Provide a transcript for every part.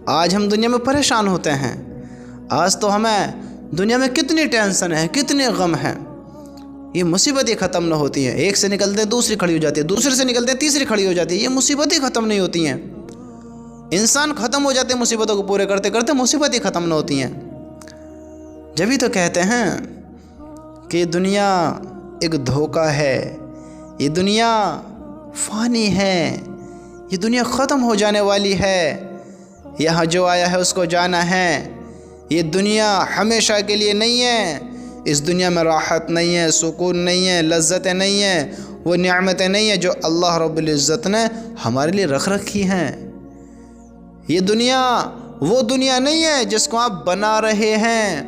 آج ہم دنیا میں پریشان ہوتے ہیں، آج تو ہمیں دنیا میں کتنی ٹینشن ہے، کتنے غم ہیں، یہ مصیبتیں ختم نہ ہوتی ہیں۔ ایک سے نکلتے دوسری کھڑی ہو جاتی ہے، دوسرے سے نکلتے تیسری کھڑی ہو جاتی ہے، یہ مصیبتیں ختم نہیں ہوتی ہیں۔ انسان ختم ہو جاتے ہیں مصیبتوں کو پورے کرتے کرتے، مصیبتیں ختم نہ ہوتی ہیں۔ جبھی تو کہتے ہیں کہ دنیا ایک دھوکہ ہے، یہ دنیا فانی ہے، یہ دنیا ختم ہو جانے والی ہے، یہاں جو آیا ہے اس کو جانا ہے، یہ دنیا ہمیشہ کے لیے نہیں ہے، اس دنیا میں راحت نہیں ہے، سکون نہیں ہے، لذتیں نہیں ہیں، وہ نعمتیں نہیں ہیں جو اللہ رب العزت نے ہمارے لیے رکھ رکھی ہیں۔ یہ دنیا وہ دنیا نہیں ہے جس کو آپ بنا رہے ہیں۔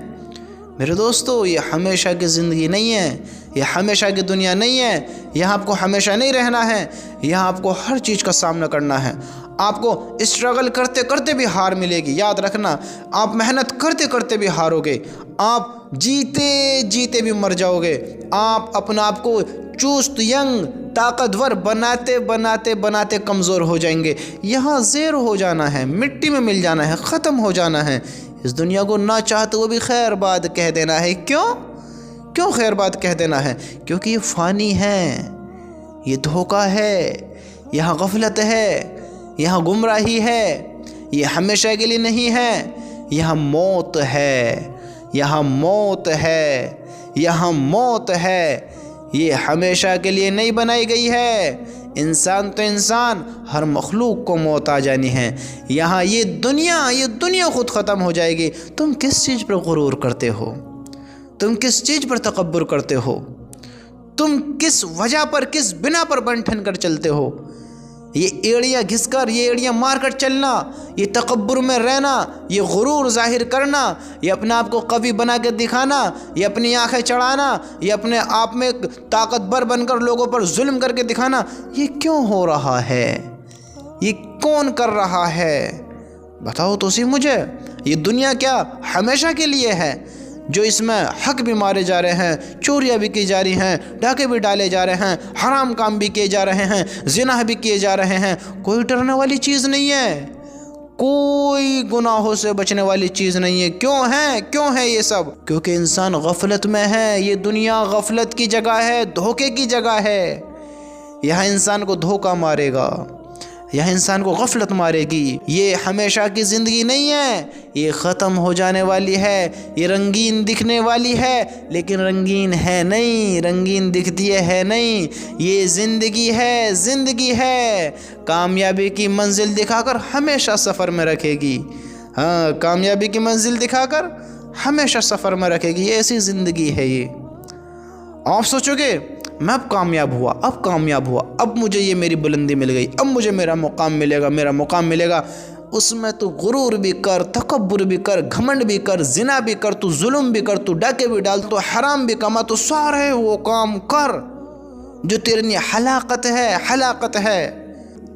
میرے دوستو، یہ ہمیشہ کی زندگی نہیں ہے، یہ ہمیشہ کی دنیا نہیں ہے، یہاں آپ کو ہمیشہ نہیں رہنا ہے، یہاں آپ کو ہر چیز کا سامنا کرنا ہے۔ آپ کو اسٹرگل کرتے کرتے بھی ہار ملے گی، یاد رکھنا، آپ محنت کرتے کرتے بھی ہارو گے، آپ جیتے جیتے بھی مر جاؤ گے، آپ اپنا آپ کو چست ینگ طاقتور بناتے بناتے بناتے کمزور ہو جائیں گے۔ یہاں زیر ہو جانا ہے، مٹی میں مل جانا ہے، ختم ہو جانا ہے۔ اس دنیا کو نہ چاہتے وہ بھی خیر بات کہہ دینا ہے۔ کیوں خیر بات کہہ دینا ہے؟ کیونکہ یہ فانی ہے، یہ دھوکہ ہے، یہاں غفلت ہے، یہاں گمراہی ہے، یہ ہمیشہ کے لیے نہیں ہے، یہاں موت ہے، یہاں موت ہے، یہاں موت ہے، یہ ہمیشہ کے لیے نہیں بنائی گئی ہے۔ انسان تو انسان، ہر مخلوق کو موت آ جانی ہے۔ یہاں یہ دنیا خود ختم ہو جائے گی۔ تم کس چیز پر غرور کرتے ہو؟ تم کس چیز پر تکبر کرتے ہو؟ تم کس وجہ پر، کس بنا پر بن ٹھن کر چلتے ہو؟ یہ ایڑیاں گھس کر، یہ ایڑیاں مار کر چلنا، یہ تکبر میں رہنا، یہ غرور ظاہر کرنا، یہ اپنے آپ کو قوی بنا کے دکھانا، یہ اپنی آنکھیں چڑھانا، یہ اپنے آپ میں طاقتور بن کر لوگوں پر ظلم کر کے دکھانا، یہ کیوں ہو رہا ہے؟ یہ کون کر رہا ہے؟ بتاؤ تو سی مجھے۔ یہ دنیا کیا ہمیشہ کے لیے ہے؟ جو اس میں حق بھی مارے جا رہے ہیں، چوریاں بھی کی جا رہی ہیں، ڈاکے بھی ڈالے جا رہے ہیں، حرام کام بھی کیے جا رہے ہیں، زنا بھی کیے جا رہے ہیں، کوئی ڈرنے والی چیز نہیں ہے، کوئی گناہوں سے بچنے والی چیز نہیں ہے۔ کیوں ہے یہ سب؟ کیونکہ انسان غفلت میں ہے۔ یہ دنیا غفلت کی جگہ ہے، دھوکے کی جگہ ہے۔ یہاں انسان کو دھوکہ مارے گا، یہاں انسان کو غفلت مارے گی۔ یہ ہمیشہ کی زندگی نہیں ہے، یہ ختم ہو جانے والی ہے۔ یہ رنگین دکھنے والی ہے لیکن رنگین ہے نہیں، رنگین دکھتی ہے نہیں۔ یہ زندگی ہے، کامیابی کی منزل دکھا کر ہمیشہ سفر میں رکھے گی۔ ہاں، کامیابی کی منزل دکھا کر ہمیشہ سفر میں رکھے گی۔ یہ ایسی زندگی ہے۔ یہ آپ سوچو گے میں اب کامیاب ہوا، اب مجھے یہ میری بلندی مل گئی، اب مجھے میرا مقام ملے گا۔ اس میں تو غرور بھی کر، تکبر بھی کر، گھمنڈ بھی کر، زنا بھی کر، تو ظلم بھی کر، تو ڈاکے بھی ڈال، تو حرام بھی کما، تو سارے وہ کام کر جو تیرے لیے حلاقت ہے،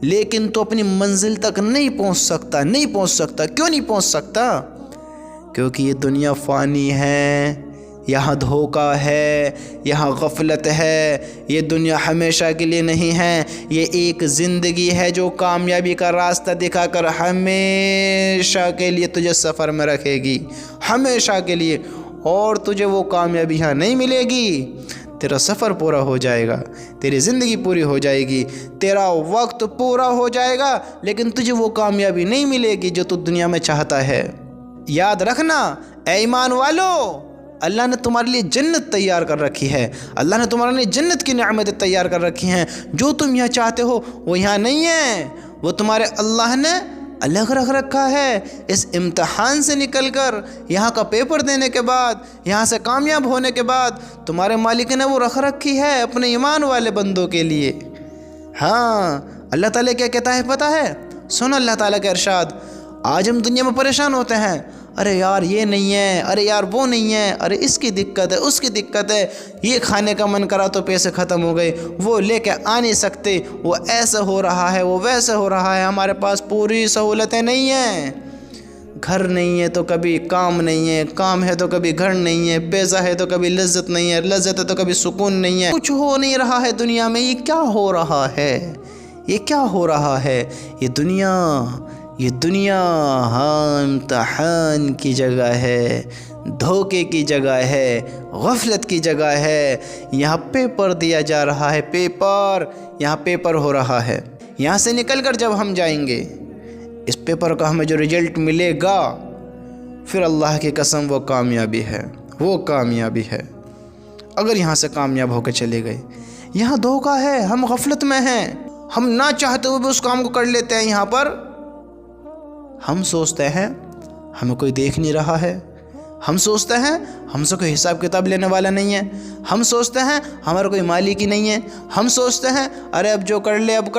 لیکن تو اپنی منزل تک نہیں پہنچ سکتا۔ کیوں نہیں پہنچ سکتا؟ کیونکہ یہ دنیا فانی ہے، یہاں دھوکہ ہے، یہاں غفلت ہے۔ یہ دنیا ہمیشہ کے لیے نہیں ہے، یہ ایک زندگی ہے جو کامیابی کا راستہ دکھا کر ہمیشہ کے لیے تجھے سفر میں رکھے گی، ہمیشہ کے لیے۔ اور تجھے وہ کامیابی یہاں نہیں ملے گی، تیرا سفر پورا ہو جائے گا، تیری زندگی پوری ہو جائے گی، تیرا وقت پورا ہو جائے گا، لیکن تجھے وہ کامیابی نہیں ملے گی جو تو دنیا میں چاہتا ہے۔ یاد رکھنا اے ایمان والو، اللہ نے تمہارے لیے جنت تیار کر رکھی ہے، اللہ نے تمہارے لیے جنت کی نعمتیں تیار کر رکھی ہیں۔ جو تم یہاں چاہتے ہو وہ یہاں نہیں ہے، وہ تمہارے اللہ نے الگ رکھ رکھا ہے۔ اس امتحان سے نکل کر، یہاں کا پیپر دینے کے بعد، یہاں سے کامیاب ہونے کے بعد، تمہارے مالک نے وہ رکھ رکھی ہے اپنے ایمان والے بندوں کے لیے۔ ہاں، اللہ تعالیٰ کیا کہتا ہے پتہ ہے؟ سن اللہ تعالیٰ کا ارشاد۔ آج ہم دنیا میں پریشان ہوتے ہیں، ارے یار یہ نہیں ہے، ارے یار وہ نہیں ہے، ارے اس کی دقت ہے، اس کی دقت ہے، یہ کھانے کا من کرا تو پیسے ختم ہو گئے، وہ لے کے آ نہیں سکتے، وہ ایسا ہو رہا ہے، وہ ویسے ہو رہا ہے، ہمارے پاس پوری سہولتیں نہیں ہیں۔ گھر نہیں ہے تو کبھی کام نہیں ہے، کام ہے تو کبھی گھر نہیں ہے، پیسہ ہے تو کبھی لذت نہیں ہے، لذت ہے تو کبھی سکون نہیں ہے، کچھ ہو نہیں رہا ہے دنیا میں۔ یہ کیا ہو رہا ہے؟ یہ کیا ہو رہا ہے؟ یہ دنیا یہ دنیا ہاں امتحان کی جگہ ہے، دھوکے کی جگہ ہے، غفلت کی جگہ ہے۔ یہاں پیپر دیا جا رہا ہے، یہاں پیپر ہو رہا ہے۔ یہاں سے نکل کر جب ہم جائیں گے، اس پیپر کا ہمیں جو رزلٹ ملے گا، پھر اللہ کی قسم وہ کامیابی ہے، اگر یہاں سے کامیاب ہو کے چلے گئے۔ یہاں دھوکہ ہے، ہم غفلت میں ہیں، ہم نہ چاہتے ہوئے بھی اس کام کو کر لیتے ہیں۔ یہاں پر ہم سوچتے ہیں ہمیں کوئی دیکھ نہیں رہا ہے، ہم سوچتے ہیں ہم سے کوئی حساب کتاب لینے والا نہیں ہے، ہم سوچتے ہیں ہمارا کوئی مالک ہی نہیں ہے، ہم سوچتے ہیں ارے اب جو کر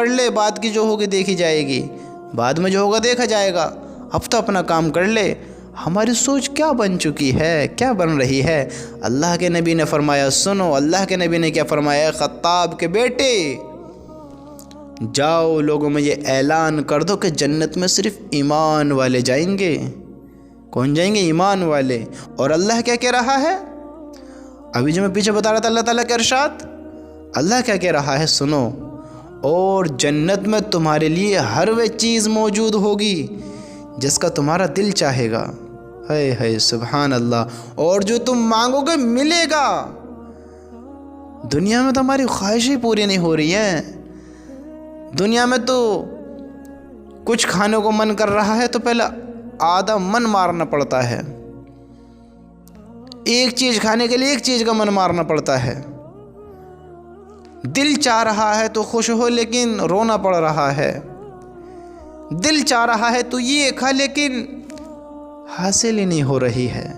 لے، بعد کی جو ہوگی دیکھی جائے گی، بعد میں جو ہوگا دیکھا جائے گا، اب تو اپنا کام کر لے۔ ہماری سوچ کیا بن چکی ہے، کیا بن رہی ہے؟ اللہ کے نبی نے فرمایا، سنو اللہ کے نبی نے کیا فرمایا، خطاب کے بیٹے جاؤ لوگوں میں یہ اعلان کر دو کہ جنت میں صرف ایمان والے جائیں گے۔ کون جائیں گے؟ ایمان والے۔ اور اللہ کیا کہہ رہا ہے؟ ابھی جو میں پیچھے بتا رہا تھا اللہ تعالیٰ کے ارشاد، اللہ کیا کہہ رہا ہے سنو، اور جنت میں تمہارے لیے ہر وہ چیز موجود ہوگی جس کا تمہارا دل چاہے گا۔ ہے سبحان اللہ۔ اور جو تم مانگو گے ملے گا۔ دنیا میں تو ہماری خواہشیں پوری نہیں ہو رہی ہیں۔ دنیا میں تو کچھ کھانے کو من کر رہا ہے تو پہلے آدھا من مارنا پڑتا ہے، ایک چیز کھانے کے لیے ایک چیز کا من مارنا پڑتا ہے۔ دل چاہ رہا ہے تو خوش ہو لیکن رونا پڑ رہا ہے، دل چاہ رہا ہے تو یہ کھا لیکن حاصل ہی نہیں ہو رہی ہے۔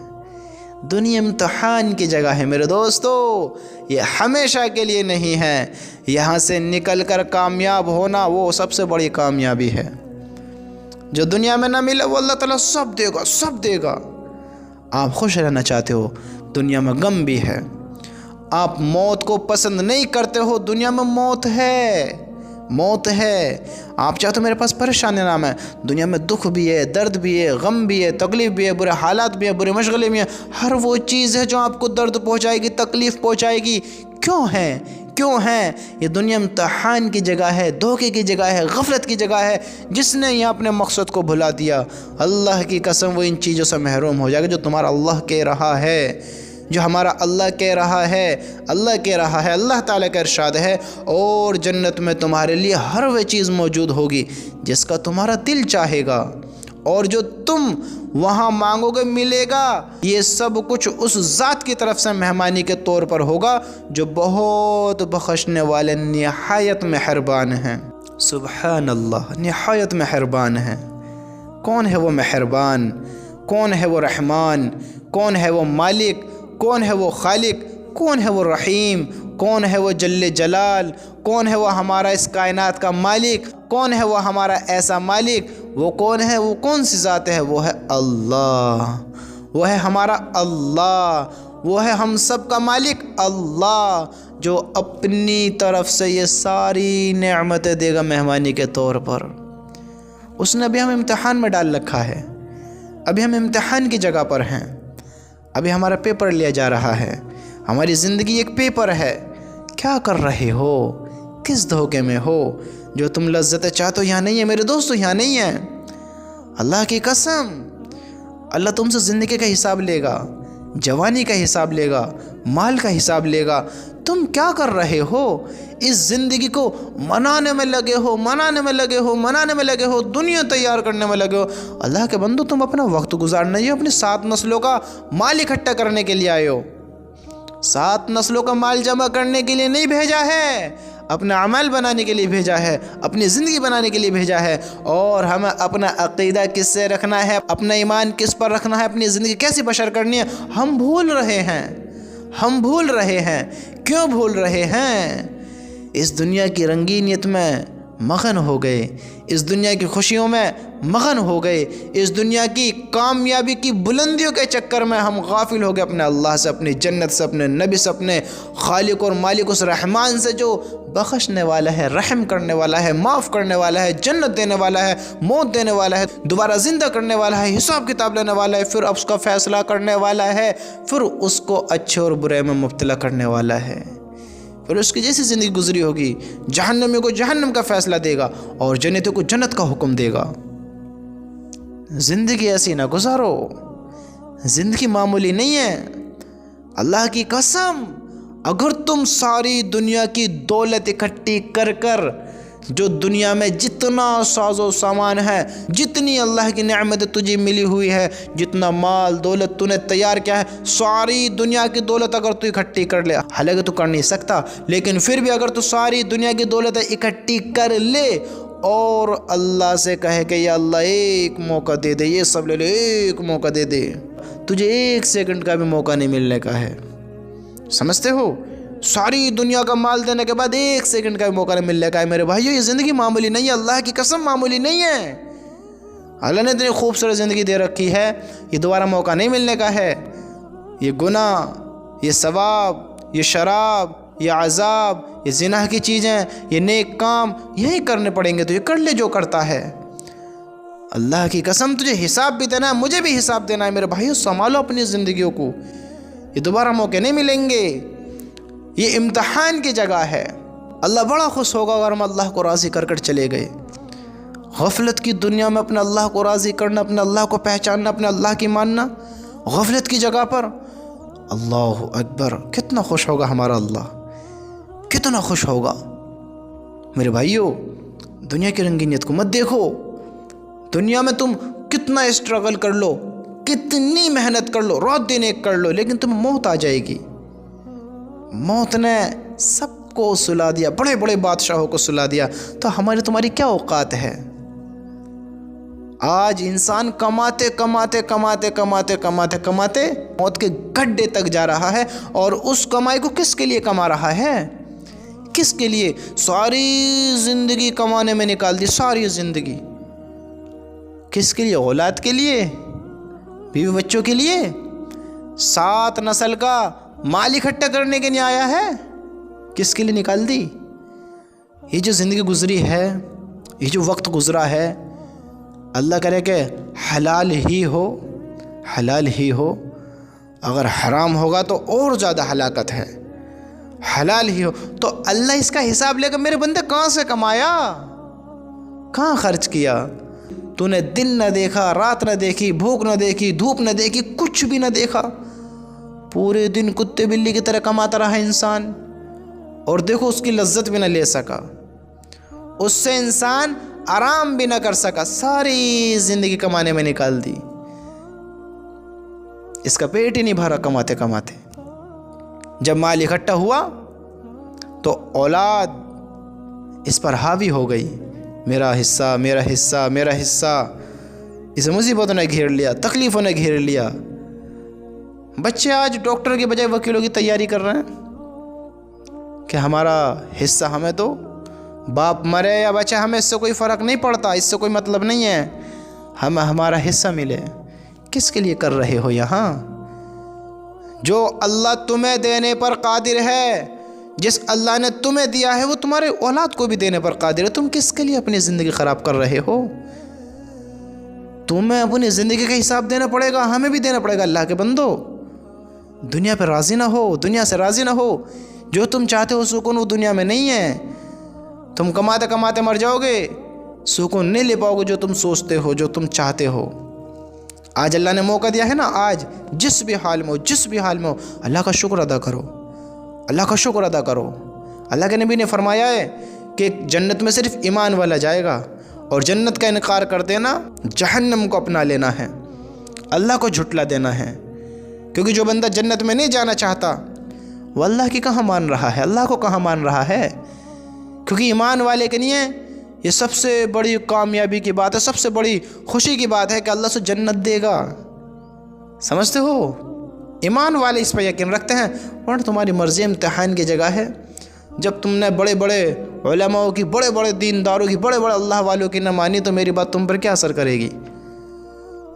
دنیا امتحان کی جگہ ہے میرے دوستو، یہ ہمیشہ کے لیے نہیں ہے۔ یہاں سے نکل کر کامیاب ہونا وہ سب سے بڑی کامیابی ہے۔ جو دنیا میں نہ ملے وہ اللہ تعالیٰ سب دے گا۔ آپ خوش رہنا چاہتے ہو، دنیا میں غم بھی ہے۔ آپ موت کو پسند نہیں کرتے ہو، دنیا میں موت ہے۔ آپ چاہتے ہو میرے پاس پریشانی نام ہے، دنیا میں دکھ بھی ہے، درد بھی ہے، غم بھی ہے، تکلیف بھی ہے، برے حالات بھی ہے، برے مشغلے بھی ہیں۔ ہر وہ چیز ہے جو آپ کو درد پہنچائے گی، تکلیف پہنچائے گی۔ کیوں ہے؟ یہ دنیا امتحان کی جگہ ہے، دھوکے کی جگہ ہے، غفلت کی جگہ ہے۔ جس نے یہ اپنے مقصد کو بھلا دیا، اللہ کی قسم وہ ان چیزوں سے محروم ہو جائے گا جو تمہارا اللہ کہہ رہا ہے، جو ہمارا اللہ کہہ رہا ہے۔ اللہ تعالیٰ کا ارشاد ہے، اور جنت میں تمہارے لیے ہر وہ چیز موجود ہوگی جس کا تمہارا دل چاہے گا، اور جو تم وہاں مانگو گے ملے گا۔ یہ سب کچھ اس ذات کی طرف سے مہمانی کے طور پر ہوگا جو بہت بخشنے والے نہایت مہربان ہیں۔ سبحان اللہ، نہایت مہربان ہیں۔ کون ہے وہ مہربان؟ کون ہے وہ رحمان؟ کون ہے وہ مالک؟ کون ہے وہ خالق؟ کون ہے وہ رحیم؟ کون ہے وہ جل جلال؟ کون ہے وہ ہمارا اس کائنات کا مالک؟ کون ہے وہ ہمارا ایسا مالک؟ وہ کون ہے؟ وہ کون سی ذات ہے؟ وہ ہے اللہ، وہ ہے ہمارا اللہ، وہ ہے ہم سب کا مالک اللہ، جو اپنی طرف سے یہ ساری نعمتیں دے گا مہمانی کے طور پر۔ اس نے ابھی ہم امتحان میں ڈال رکھا ہے، ابھی ہم امتحان کی جگہ پر ہیں، ابھی ہمارا پیپر لیا جا رہا ہے۔ ہماری زندگی ایک پیپر ہے۔ کیا کر رہے ہو؟ کس دھوکے میں ہو؟ جو تم لذتیں چاہتے ہو یہاں نہیں ہے میرے دوستو، یہاں نہیں ہے۔ اللہ کی قسم، اللہ تم سے زندگی کا حساب لے گا، جوانی کا حساب لے گا، مال کا حساب لے گا۔ تم کیا کر رہے ہو؟ اس زندگی کو منانے میں لگے ہو، دنیا تیار کرنے میں لگے ہو۔ اللہ کے بندو، تم اپنا وقت گزارنا ہی اپنی 7 نسلوں کا مال اکٹھا کرنے کے لیے آئے ہو۔ 7 نسلوں کا مال جمع کرنے کے لیے نہیں بھیجا ہے، اپنا عمل بنانے کے لیے بھیجا ہے، اپنی زندگی بنانے کے لیے بھیجا ہے۔ اور ہمیں اپنا عقیدہ کس سے رکھنا ہے، اپنا ایمان کس پر رکھنا ہے، اپنی زندگی کیسی بشر کرنی ہے، ہم بھول رہے ہیں۔ کیوں بھول رہے ہیں؟ اس دنیا کی رنگینیت میں مغن ہو گئے، اس دنیا کی خوشیوں میں مغن ہو گئے، اس دنیا کی کامیابی کی بلندیوں کے چکر میں ہم غافل ہو گئے اپنے اللہ سے، اپنی جنت سے، اپنے نبی سے، اپنے خالق اور مالک اس رحمان سے جو بخشنے والا ہے، رحم کرنے والا ہے، معاف کرنے والا ہے، جنت دینے والا ہے، موت دینے والا ہے، دوبارہ زندہ کرنے والا ہے، حساب کتاب لینے والا ہے، پھر اس کا فیصلہ کرنے والا ہے، پھر اس کو اچھے اور برے میں مبتلا کرنے والا ہے۔ پھر اس کی جیسی زندگی گزری ہوگی، جہنمی کو جہنم کا فیصلہ دے گا اور جنتوں کو جنت کا حکم دے گا۔ زندگی ایسی نہ گزارو، زندگی معمولی نہیں ہے۔ اللہ کی قسم، اگر تم ساری دنیا کی دولت اکٹھی کر کر، جو دنیا میں جتنا ساز و سامان ہے، جتنی اللہ کی نعمت تجھے ملی ہوئی ہے، جتنا مال دولت تو نے تیار کیا ہے، ساری دنیا کی دولت اگر تو اکٹھی کر لے، حالانکہ تو کر نہیں سکتا، لیکن پھر بھی اگر تو ساری دنیا کی دولت اکٹھی کر لے اور اللہ سے کہے کہ یا اللہ ایک موقع دے دے، یہ سب لے لے، ایک موقع دے دے، تجھے ایک سیکنڈ کا بھی موقع نہیں ملنے کا ہے۔ سمجھتے ہو؟ ساری دنیا کا مال دینے کے بعد ایک سیکنڈ کا بھی موقع نہیں ملنے کا ہے میرے بھائیو۔ یہ زندگی معمولی نہیں ہے، اللہ کی قسم معمولی نہیں ہے۔ اللہ نے اتنی خوبصورت زندگی دے رکھی ہے، یہ دوبارہ موقع نہیں ملنے کا ہے۔ یہ گناہ، یہ ثواب، یہ شراب، یہ عذاب، یہ زنا کی چیزیں، یہ نیک کام یہی کرنے پڑیں گے، تو یہ کر لے جو کرتا ہے۔ اللہ کی قسم تجھے حساب بھی دینا ہے، مجھے بھی حساب دینا ہے میرے بھائیو۔ سنبھالو اپنی زندگیوں کو، یہ دوبارہ موقع نہیں ملیں گے، یہ امتحان کی جگہ ہے۔ اللہ بڑا خوش ہوگا اگر ہم اللہ کو راضی کر کر چلے گئے۔ غفلت کی دنیا میں اپنے اللہ کو راضی کرنا، اپنے اللہ کو پہچاننا، اپنے اللہ کی ماننا، غفلت کی جگہ پر، اللہ اکبر، کتنا خوش ہوگا ہمارا اللہ، کتنا خوش ہوگا۔ میرے بھائیو، دنیا کی رنگینیت کو مت دیکھو۔ دنیا میں تم کتنا اسٹرگل کر لو، کتنی محنت کر لو، رات دن ایک کر لو، لیکن تمہیں موت آ جائے گی۔ موت نے سب کو سلا دیا، بڑے بڑے بادشاہوں کو سلا دیا، تو ہماری تمہاری کیا اوقات ہے؟ آج انسان کماتے کماتے کماتے کماتے کماتے کماتے موت کے گڈھے تک جا رہا ہے، اور اس کمائی کو کس کے لیے کما رہا ہے؟ کس کے لیے؟ ساری زندگی کمانے میں نکال دی، ساری زندگی کس کے لیے؟ اولاد کے لیے، بیوی بچوں کے لیے، 7 نسل کا مال اکٹھا کرنے کے لیے آیا ہے۔ کس کے لیے نکال دی؟ یہ جو زندگی گزری ہے، یہ جو وقت گزرا ہے، اللہ کرے کہ حلال ہی ہو، حلال ہی ہو۔ اگر حرام ہوگا تو اور زیادہ ہلاکت ہے۔ حلال ہی ہو تو اللہ اس کا حساب لے کر میرے بندے کہاں سے کمایا، کہاں خرچ کیا؟ تو نے دن نہ دیکھا، رات نہ دیکھی، بھوک نہ دیکھی، دھوپ نہ دیکھی، کچھ بھی نہ دیکھا، پورے دن کتے بلی کی طرح کماتا رہا انسان، اور دیکھو اس کی لذت بھی نہ لے سکا، اس سے انسان آرام بھی نہ کر سکا، ساری زندگی کمانے میں نکال دی، اس کا پیٹ ہی نہیں بھرا کماتے کماتے۔ جب مال اکٹھا ہوا تو اولاد اس پر حاوی ہو گئی، میرا حصہ میرا حصہ میرا حصہ، اسے مصیبتوں نے گھیر لیا، تکلیفوں نے گھیر لیا۔ بچے آج ڈاکٹر کے بجائے وکیلوں کی تیاری کر رہے ہیں کہ ہمارا حصہ ہمیں دو، باپ مرے یا بچہ ہمیں اس سے کوئی فرق نہیں پڑتا، اس سے کوئی مطلب نہیں ہے، ہمیں ہمارا حصہ ملے۔ کس کے لیے کر رہے ہو یہاں؟ جو اللہ تمہیں دینے پر قادر ہے، جس اللہ نے تمہیں دیا ہے، وہ تمہارے اولاد کو بھی دینے پر قادر ہے۔ تم کس کے لیے اپنی زندگی خراب کر رہے ہو؟ تمہیں اپنی زندگی کا حساب دینا پڑے گا، ہمیں بھی دینا پڑے گا۔ اللہ کے بندو، دنیا پہ راضی نہ ہو، دنیا سے راضی نہ ہو۔ جو تم چاہتے ہو سکون وہ دنیا میں نہیں ہے۔ تم کماتے کماتے مر جاؤ گے، سکون نہیں لے پاؤ گے جو تم سوچتے ہو، جو تم چاہتے ہو۔ آج اللہ نے موقع دیا ہے نا، آج جس بھی حال میں ہو، جس بھی حال میں ہو، اللہ کا شکر ادا کرو، اللہ کا شکر ادا کرو۔ اللہ کے نبی نے فرمایا ہے کہ جنت میں صرف ایمان والا جائے گا، اور جنت کا انکار کر دینا جہنم کو اپنا لینا ہے، اللہ کو جھٹلا دینا ہے۔ کیونکہ جو بندہ جنت میں نہیں جانا چاہتا وہ اللہ کی کہاں مان رہا ہے، اللہ کو کہاں مان رہا ہے؟ کیونکہ ایمان والے کے لیے یہ سب سے بڑی کامیابی کی بات ہے، سب سے بڑی خوشی کی بات ہے کہ اللہ سے جنت دے گا۔ سمجھتے ہو؟ ایمان والے اس پہ یقین رکھتے ہیں، ورنہ تمہاری مرضی امتحان کی جگہ ہے۔ جب تم نے بڑے بڑے علماء کی، بڑے بڑے دینداروں کی، بڑے بڑے اللہ والوں کی نہ مانی تو میری بات تم پر کیا اثر کرے گی؟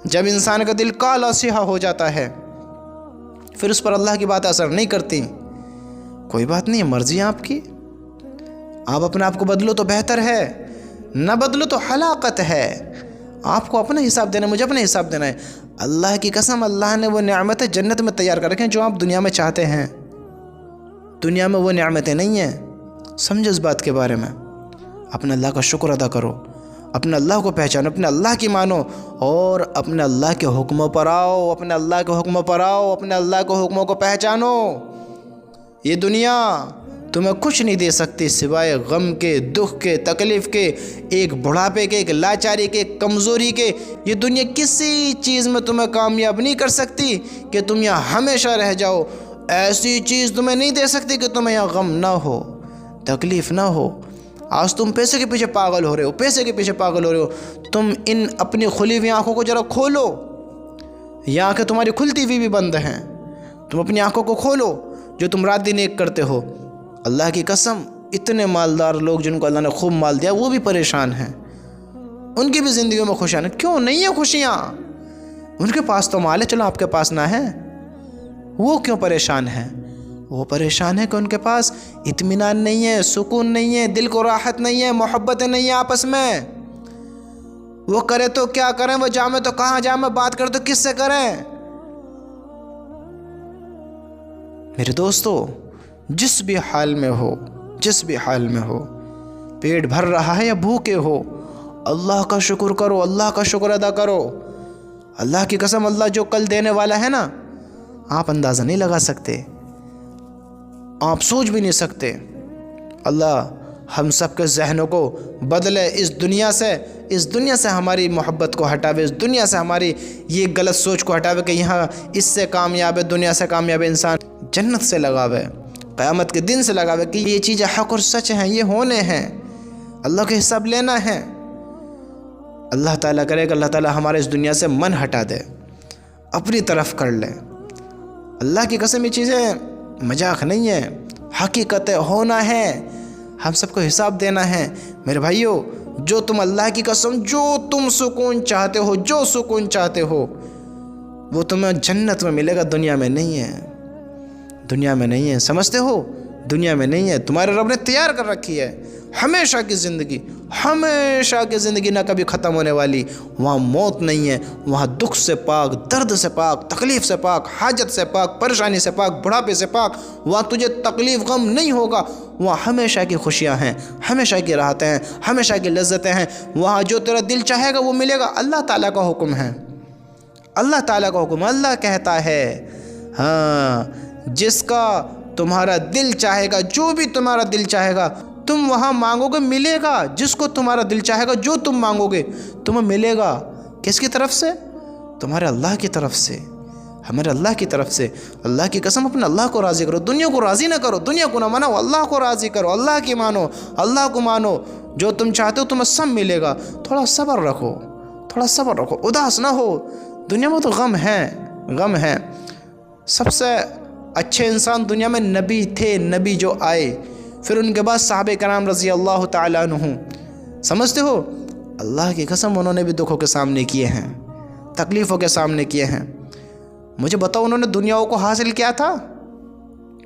جب انسان کا دل کالا سیاہ ہو جاتا ہے پھر اس پر اللہ کی بات اثر نہیں کرتی۔ کوئی بات نہیں، مرضی آپ کی، آپ اپنے آپ کو بدلو تو بہتر ہے، نہ بدلو تو ہلاکت ہے۔ آپ کو اپنا حساب دینا، مجھے اپنا حساب دینا ہے۔ اللہ کی قسم، اللہ نے وہ نعمتیں جنت میں تیار کر رکھیں جو آپ دنیا میں چاہتے ہیں۔ دنیا میں وہ نعمتیں نہیں ہیں، سمجھو اس بات کے بارے میں۔ اپنے اللہ کا شکر ادا کرو، اپنے اللہ کو پہچانو، اپنے اللہ کی مانو اور اپنے اللہ کے حکموں پر آؤ، اپنے اللہ کے حکموں پر آؤ، اپنے اللہ کے حکموں کو پہچانو۔ یہ دنیا تمہیں کچھ نہیں دے سکتی سوائے غم کے، دکھ کے، تکلیف کے، ایک بڑھاپے کے، ایک لاچاری کے، ایک کمزوری کے۔ یہ دنیا کسی چیز میں تمہیں کامیاب نہیں کر سکتی کہ تم یہاں ہمیشہ رہ جاؤ۔ ایسی چیز تمہیں نہیں دے سکتی کہ تمہیں یہاں غم نہ ہو، تکلیف نہ ہو۔ آج تم پیسے کے پیچھے پاگل ہو رہے ہو، پیسے کے پیچھے پاگل ہو رہے ہو۔ تم ان اپنی کھلی ہوئی آنکھوں کو ذرا کھولو، یہ آنکھیں تمہاری کھلتی ہوئی بھی بند ہیں۔ تم اپنی آنکھوں کو کھولو جو تم رات دن ایک کرتے ہو۔ اللہ کی قسم اتنے مالدار لوگ جن کو اللہ نے خوب مال دیا وہ بھی پریشان ہیں، ان کی بھی زندگیوں میں خوشیاں ہیں۔ کیوں نہیں ہیں خوشیاں؟ ان کے پاس تو مال ہے، چلو آپ کے پاس نہ ہے، وہ کیوں پریشان ہیں؟ وہ پریشان ہے کہ ان کے پاس اطمینان نہیں ہے، سکون نہیں ہے، دل کو راحت نہیں ہے، محبتیں نہیں ہیں آپس میں۔ وہ کرے تو کیا کریں، وہ جامے تو کہاں جامے، بات کرے تو کس سے کریں؟ میرے دوستو، جس بھی حال میں ہو، جس بھی حال میں ہو، پیٹ بھر رہا ہے یا بھوکے ہو، اللہ کا شکر کرو، اللہ کا شکر ادا کرو۔ اللہ کی قسم، اللہ جو کل دینے والا ہے نا، آپ اندازہ نہیں لگا سکتے، آپ سوچ بھی نہیں سکتے۔ اللہ ہم سب کے ذہنوں کو بدلے، اس دنیا سے ہماری محبت کو ہٹاوے، اس دنیا سے ہماری یہ غلط سوچ کو ہٹاوے کہ یہاں اس سے کامیاب ہے، دنیا سے کامیاب ہے انسان، جنت سے لگاوے، قیامت کے دن سے لگاوے کہ یہ چیزیں حق اور سچ ہیں، یہ ہونے ہیں، اللہ کے حساب لینا ہے۔ اللہ تعالیٰ کرے کہ اللہ تعالیٰ ہمارے اس دنیا سے من ہٹا دے، اپنی طرف کر لے۔ اللہ کی قسم یہ چیزیں مذاق نہیں ہے، حقیقت ہونا ہے، ہم سب کو حساب دینا ہے۔ میرے بھائیو، جو تم اللہ کی قسم، جو تم سکون چاہتے ہو، جو سکون چاہتے ہو، وہ تمہیں جنت میں ملے گا، دنیا میں نہیں ہے، دنیا میں نہیں ہے، سمجھتے ہو؟ دنیا میں نہیں ہے، تمہارے رب نے تیار کر رکھی ہے ہمیشہ کی زندگی، ہمیشہ کی زندگی، نہ کبھی ختم ہونے والی۔ وہاں موت نہیں ہے، وہاں دکھ سے پاک، درد سے پاک، تکلیف سے پاک، حاجت سے پاک، پریشانی سے پاک، بڑھاپے سے پاک۔ وہاں تجھے تکلیف غم نہیں ہوگا، وہاں ہمیشہ کی خوشیاں ہیں، ہمیشہ کی راحتیں ہیں، ہمیشہ کی لذتیں ہیں۔ وہاں جو تیرا دل چاہے گا وہ ملے گا، اللہ تعالیٰ کا حکم ہے، اللہ تعالیٰ کا حکم، اللہ کہتا ہے ہاں جس کا تمہارا دل چاہے گا، جو بھی تمہارا دل چاہے گا تم وہاں مانگو گے، ملے گا۔ جس کو تمہارا دل چاہے گا، جو تم مانگو گے تمہیں ملے گا۔ کس کی طرف سے؟ تمہارے اللہ کی طرف سے، ہمارے اللہ کی طرف سے۔ اللہ کی قسم، اپنے اللہ کو راضی کرو، دنیا کو راضی نہ کرو، دنیا کو نہ مناؤ، اللہ کو راضی کرو، اللہ کی مانو، اللہ کو مانو۔ جو تم چاہتے ہو تمہیں سب ملے گا۔ تھوڑا صبر رکھو، تھوڑا صبر رکھو، اداس نہ ہو۔ دنیا میں تو غم ہے، غم ہے۔ سب سے اچھے انسان دنیا میں نبی تھے، نبی جو آئے، پھر ان کے بعد صحابہ کرام رضی اللہ تعالیٰ عنہ۔ سمجھتے ہو؟ اللہ کی قسم انہوں نے بھی دکھوں کے سامنے کیے ہیں، تکلیفوں کے سامنے کیے ہیں۔ مجھے بتاؤ انہوں نے دنیاؤں کو حاصل کیا تھا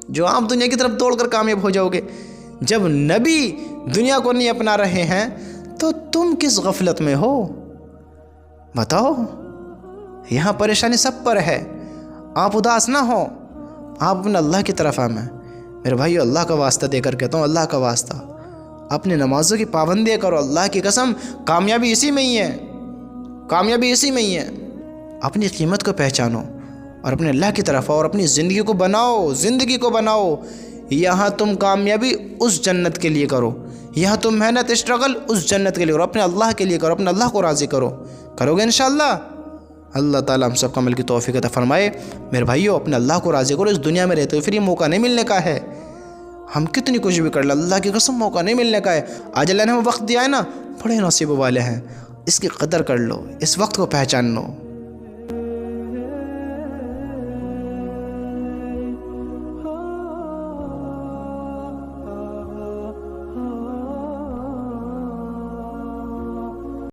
جو آپ دنیا کی طرف دوڑ کر کامیاب ہو جاؤ گے؟ جب نبی دنیا کو نہیں اپنا رہے ہیں تو تم کس غفلت میں ہو؟ بتاؤ۔ یہاں پریشانی سب پر ہے، آپ اداس نہ ہو، آپ اپنے اللہ کی طرف آئیں۔ میرے بھائیو، اللہ کا واسطہ دے کر کہتا ہوں، اللہ کا واسطہ، اپنی نمازوں کی پابندی کرو۔ اللہ کی قسم، کامیابی اسی میں ہی ہے، کامیابی اسی میں ہی ہے۔ اپنی قیمت کو پہچانو اور اپنے اللہ کی طرف آؤ اور اپنی زندگی کو بناؤ، زندگی کو بناؤ۔ یہاں تم کامیابی اس جنت کے لیے کرو، یہاں تم محنت اسٹرگل اس جنت کے لیے کرو، اپنے اللہ کے لیے کرو، اپنے اللہ کو راضی کرو گے انشاءاللہ۔ اللہ تعالیٰ ہم سب کو عمل کی توفیق عطا فرمائے۔ میرے بھائیو، اپنے اللہ کو راضی کرو، اس دنیا میں رہتے ہوئے پھر یہ موقع نہیں ملنے کا ہے۔ ہم کتنی کچھ بھی کر لیں، اللہ کی قسم موقع نہیں ملنے کا ہے۔ آج اللہ نے ہمیں وقت دیا ہے نا، بڑے نصیب والے ہیں، اس کی قدر کر لو، اس وقت کو پہچان لو۔